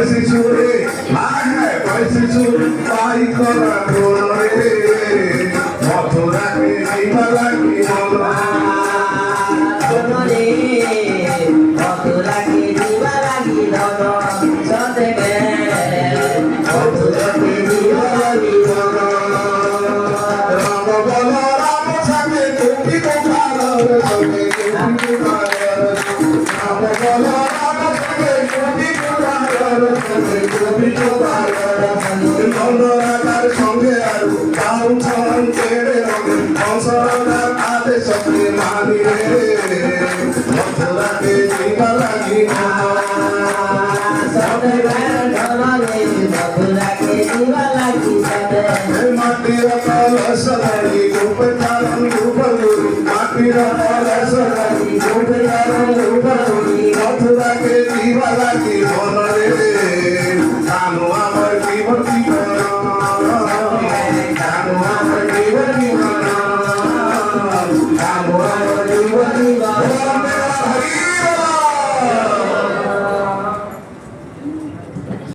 শিশুরে বয়সে সুর পাই করা তোরে মথুরাকে দিবালাকি রে মথুরাকে দিবা লাগি ধন সতে মথুরাকে দিবালাকি রাম বল রাম সাথে তুমি কোথার সঙ্গে তুমি কোথার রাম বল রাম সাথে তুমি কোথার সঙ্গে তুমি কোথার নন্দনাকার সঙ্গে আর কাউ ছন কেড়ে রঙে অসরার আদেশ মানি রে মথুরাকে দিবা লাগি সতে ধরে মথুরাকে দিবা লাগি সতে মাটির কলসরাই গোপে কারণ গোপগুরি মাটির কলসরাই গোপে কারণ গোপগুরি মথুরাকে দিবা লাগি মন রে কানু আমার জীবন জীবন কানু আমার জীবন জীবন কানু আমার